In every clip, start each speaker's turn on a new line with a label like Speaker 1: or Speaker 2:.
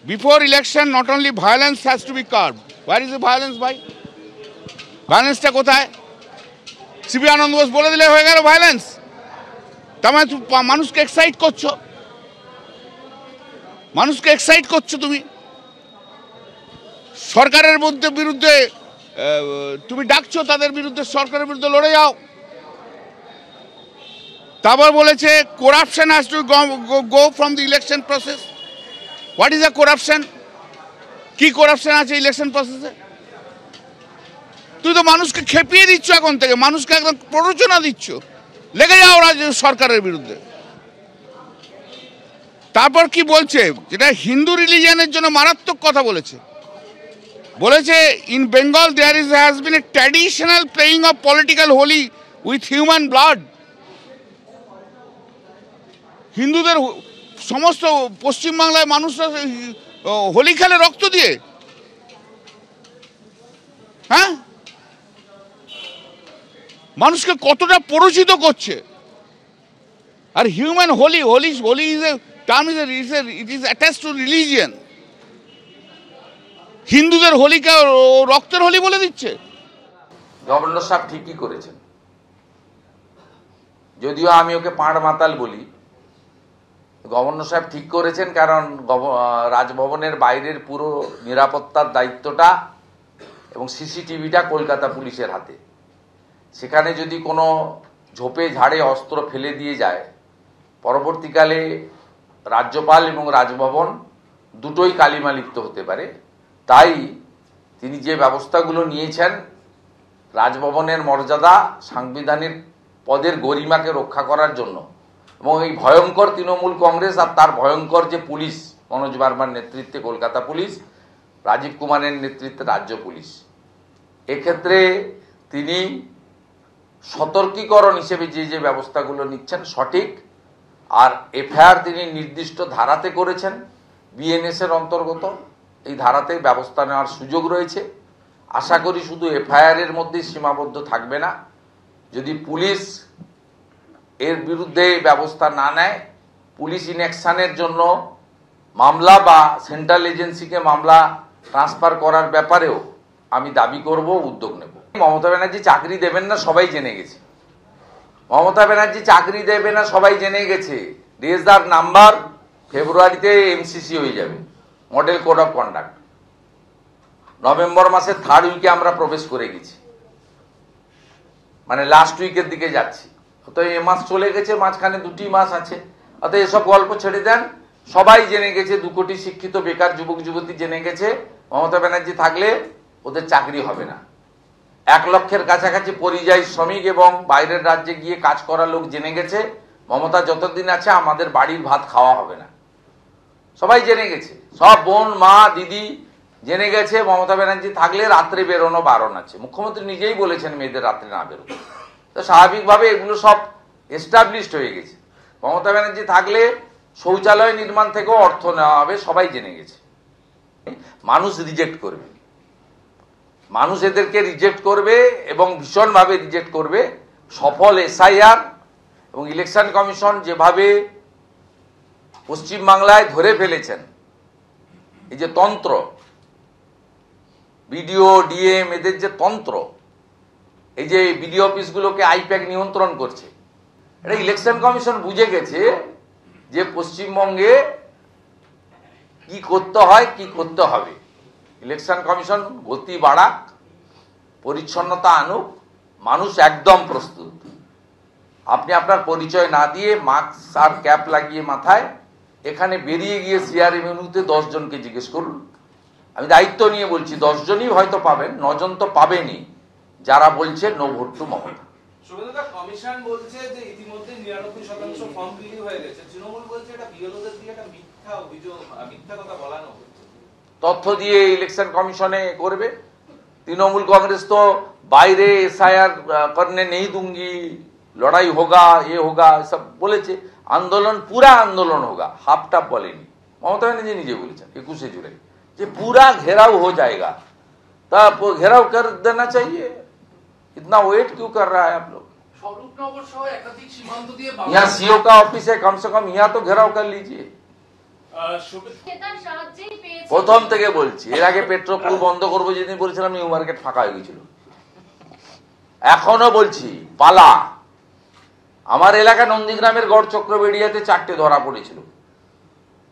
Speaker 1: Before election, not only violence has to be curbed. Where is the violence, bhai? Violence টা কোথায়? CB আনন্দ বোস বলে দিলে হয়ে গেল ভায়োলেন্স। তুমি মানুষকে এক্সাইট করছো, মানুষকে এক্সাইট করছো তুমি। সরকারের বিরুদ্ধে তুমি ডাকছো, তাদের বিরুদ্ধে, সরকারের বিরুদ্ধে লড়ে যাও। তারপর বলেছে corruption has to go from the election process. What is the corruption? কি করাপশন আছে ইলেকশন প্রসেসে? তুই তো মানুষকে খেপিয়ে দিচ্ছ, এখন থেকে মানুষকে একদম প্ররোচনা দিচ্ছ, লেগে যাও রাজ্য সরকারের বিরুদ্ধে। তারপর কি বলছে, যেটা হিন্দু রিলিজিয়নের জন্য মারাত্মক কথা বলেছে, বলেছে in Bengal there has been a traditional playing of political Holi with human blood. হিন্দুদের সমস্ত পশ্চিমবাংলায় মানুষরা হোলি খেলে রক্ত দিয়ে। হ্যাঁ, মানুষকে কতটা পরিচিত করছে। আর human Holi, Holi is a term, it is attached to religion. হিন্দুদের হোলিকে রক্তের হোলি বলে দিচ্ছে।
Speaker 2: গভর্নর সাহেব ঠিকই করেছেন, যদিও আমি ওকে পাঁড় মাতাল বলি। গভর্নর সাহেব ঠিক করেছেন, কারণ রাজভবনের বাইরের পুরো নিরাপত্তার দায়িত্বটা এবং সিসিটিভিটা কলকাতা পুলিশের হাতে। সেখানে যদি কোনো ঝোপে ঝাড়ে অস্ত্র ফেলে দিয়ে যায়, পরবর্তীকালে রাজ্যপাল এবং রাজভবন দুটোই কালিমালিপ্ত হতে পারে। তাই তিনি যে ব্যবস্থাগুলো নিয়েছেন, রাজভবনের মর্যাদা, সাংবিধানিক পদের গরিমাকে রক্ষা করার জন্য, এবং এই ভয়ঙ্কর তৃণমূল কংগ্রেস আর তার ভয়ঙ্কর যে পুলিশ, মনোজ বার্মার নেতৃত্বে কলকাতা পুলিশ, রাজীব কুমারের নেতৃত্বে রাজ্য পুলিশ, এক্ষেত্রে তিনি সতর্কীকরণ হিসেবে যে ব্যবস্থাগুলো নিচ্ছেন সঠিক। আর এফআইআর তিনি নির্দিষ্ট ধারাতে করেছেন, বিএনএস এর অন্তর্গত। এই ধারাতে ব্যবস্থা নেওয়ার সুযোগ রয়েছে। আশা করি শুধু এফআইআর এর মধ্যেই সীমাবদ্ধ থাকবে না। যদি পুলিশ এর বিরুদ্ধে ব্যবস্থা না নেয়, পুলিশ ইনঅ্যাকশনের জন্য মামলা বা সেন্ট্রাল এজেন্সিকে মামলা ট্রান্সফার করার ব্যাপারেও আমি দাবি করব, উদ্যোগ নেব। মমতা ব্যানার্জি চাকরি দেবেন না সবাই জেনে গেছে। মমতা ব্যানার্জি চাকরি দেবে না সবাই জেনে গেছে। রেজদার নাম্বার ফেব্রুয়ারিতে এমসিসি হয়ে যাবে, model code of conduct. November মাসের 3rd উইকে আমরা প্রবেশ করে গেছি, মানে লাস্ট উইকের দিকে যাচ্ছি। তো এ মাস চলে গেছে, মাঝখানে 2টি মাস আছে। অর্থাৎ এসব গল্প ছেড়ে দেন, সবাই জেনে গেছে। 2 কোটি শিক্ষিত বেকার যুবক যুবতী জেনে গেছে মমতা ব্যানার্জি থাকলে ওদের চাকরি হবে না। 1 লক্ষের কাছাকাছি পরিযায়ী শ্রমিক এবং বাইরের রাজ্যে গিয়ে কাজ করা লোক জেনে গেছে মমতা যতদিন আছে আমাদের বাড়ির ভাত খাওয়া হবে না। সবাই জেনে গেছে, সব বোন, মা, দিদি জেনে গেছে মমতা ব্যানার্জি থাকলে রাত্রে বেরোনো বারণ আছে। মুখ্যমন্ত্রী নিজেই বলেছেন মেয়েদের রাত্রে না বেরোতে। তো স্বাভাবিকভাবে এগুলো সব এস্টাবলিশড হয়ে গেছে। মমতা ব্যানার্জি থাকলে শৌচালয় নির্মাণ থেকেও অর্থ নেওয়া হবে, সবাই জেনে গেছে। মানুষ রিজেক্ট করবে, মানুষ এদেরকে রিজেক্ট করবে এবং ভীষণভাবে রিজেক্ট করবে। সফল এসআইআর এবং ইলেকশন কমিশন যেভাবে পশ্চিমবাংলায় ধরে ফেলেছেন, এই যে তন্ত্র, বিডিও, ডিএম, এদের যে তন্ত্র, এই যে বিডিও অফিসগুলোকে আইপ্যাক নিয়ন্ত্রণ করছে, এটা ইলেকশন কমিশন বুঝে গেছে যে পশ্চিমবঙ্গে কি করতে হয়, কি করতে হবে। ইলেকশন কমিশন গতি বাড়াক, পরিচ্ছন্নতা আনুক, মানুষ একদম প্রস্তুত। আপনি আপনার পরিচয় না দিয়ে মাস্ক আর ক্যাপ লাগিয়ে মাথায় এখানে বেরিয়ে গিয়ে সিআরএমইউতে 10 জনকে জিজ্ঞেস করুন। আমি দায়িত্ব নিয়ে বলছি, 10 জনই হয়তো পাবেন, 9 জন তো পাবেনই যারা বলছে no vote to Mamata.
Speaker 3: Commission বলছে যে ইতিমধ্যে 99% ফর্ম বিলি হয়ে গেছে। তৃণমূল বলছে এটা বিএলওদের দিয়ে একটা মিথ্যা অভিযোগ, মিথ্যা কথা বলানো হচ্ছে।
Speaker 2: তথ্য দিয়ে ইলেকশন কমিশনে করবে। তৃণমূল কাंग्रेस तो বাইরে एसआईआर करने नहीं दूंगी, लड़ाई होगा, ये होगा, सब বলেছে। আন্দোলন, পুরা আন্দোলন होगा, হাফ টাপ বলেনি। মমতা ব্যানার্জি নিজে বলেছেন 21 जुलाई যে पूरा घेराव हो जाएगा। तब घेराव कर देना चाहिए। इतना वेट क्यों कर रहा है आप लोग? यहाँ सीओ का ऑफिस है, कम से कम यहाँ तो घेराव कर लीजिए।
Speaker 4: ক্রেতার সাহায্যেই পেয়েছে।
Speaker 2: প্রথম থেকে বলছি, এর আগে পেট্রোল বন্ধ করবো যেদিন বলেছিলাম নিউ মার্কেট ফাঁকা হয়ে গেছিল। এখনো বলছি পালা। আমার এলাকা নন্দীগ্রামের গড় চক্রবেড়িয়াতে 4টে ধরা পড়েছিল।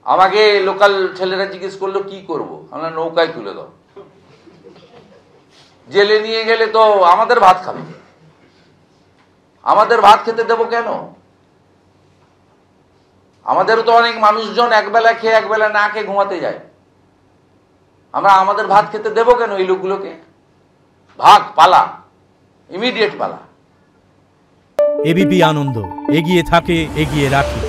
Speaker 2: আমাকে লোকাল ছেলেরা জিজ্ঞেস করলো কি করব, আমরা নৌকায় তুলে দাও। জেলে নিয়ে গেলে তো আমাদের ভাত খাবে, আমাদের ভাত খেতে দেবো কেন? আমাদেরও তো অনেক মানুষজন একবেলা খেয়ে একবেলা না খেয়ে ঘুমাতে যায়। আমরা আমাদের ভাত খেতে দেবো কেন এই লোকগুলোকে? ভাগ, পালা, ইমিডিয়েট পালা।
Speaker 5: এবিপি আনন্দ, এগিয়ে থাকে, এগিয়ে রাখে।